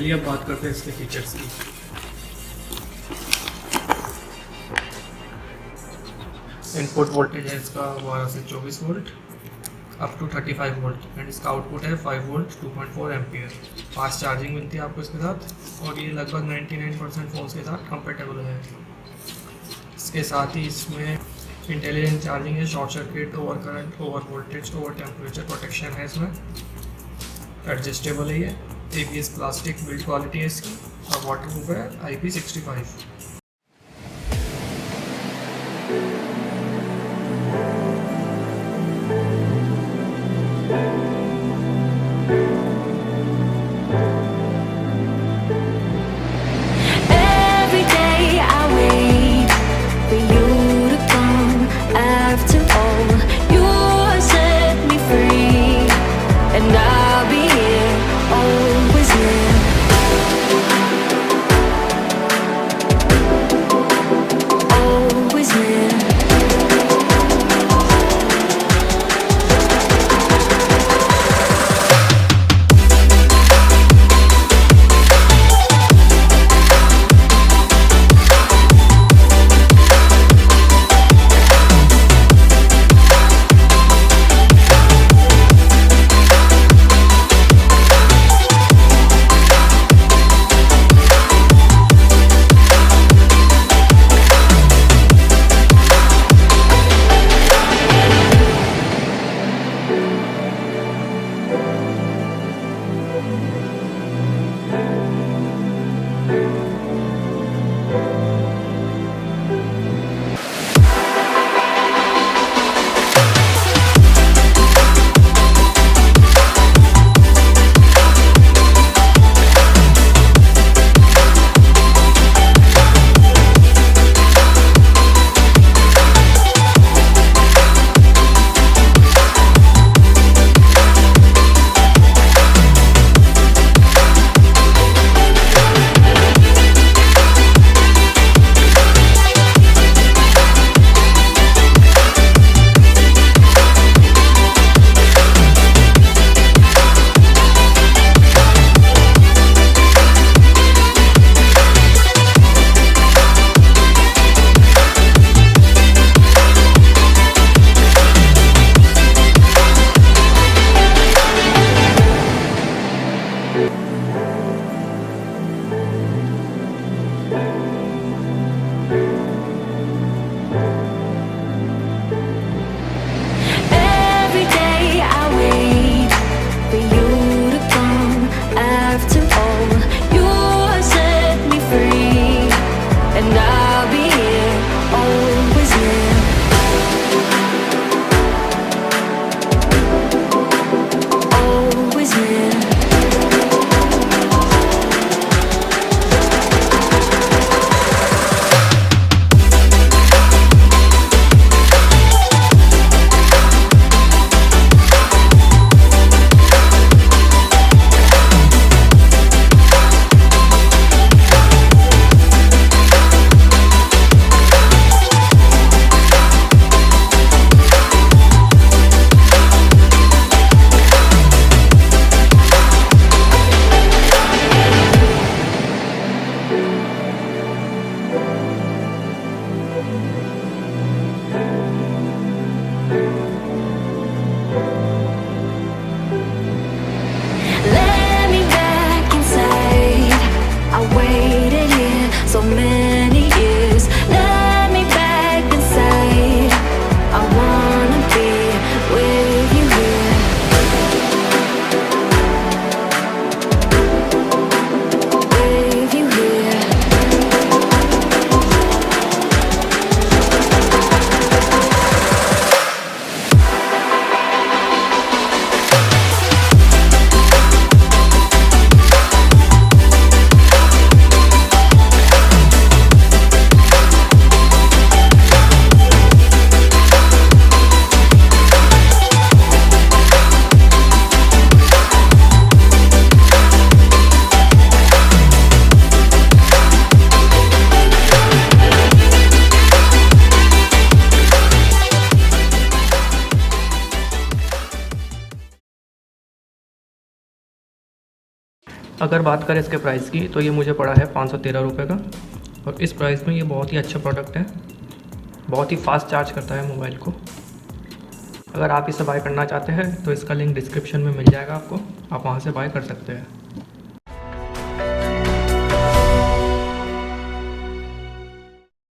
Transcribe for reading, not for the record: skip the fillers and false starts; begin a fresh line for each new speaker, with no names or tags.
चलिए अब बात करते हैं इसके फीचर्स की। इनपुट वोल्टेज है इसका 12 से 24 volt up to 35 volt and इसका आउटपुट है 5 वोल्ट 2.4 एम्पियर। फास्ट चार्जिंग मिलती है आपको इसके साथ और ये लगभग 99% फ़ोन्स के साथ कंपेटेबल है। इसके साथ ही इसमें इंटेलिजेंट चार्जिंग है, short circuit, over current, over voltage, over temperature protection है इसमें। एडजस्टेबल है ये, ABS प्लास्टिक बिल्ड क्वालिटी है इसकी और वाटर प्रूफ है IP65। अगर बात करें इसके प्राइस की तो ये मुझे पड़ा है 513 रुपये का, और इस प्राइस में ये बहुत ही अच्छा प्रोडक्ट है, बहुत ही फास्ट चार्ज करता है मोबाइल को। अगर आप इसे बाय करना चाहते हैं तो इसका लिंक डिस्क्रिप्शन में मिल जाएगा आपको, आप वहाँ से बाय कर सकते हैं।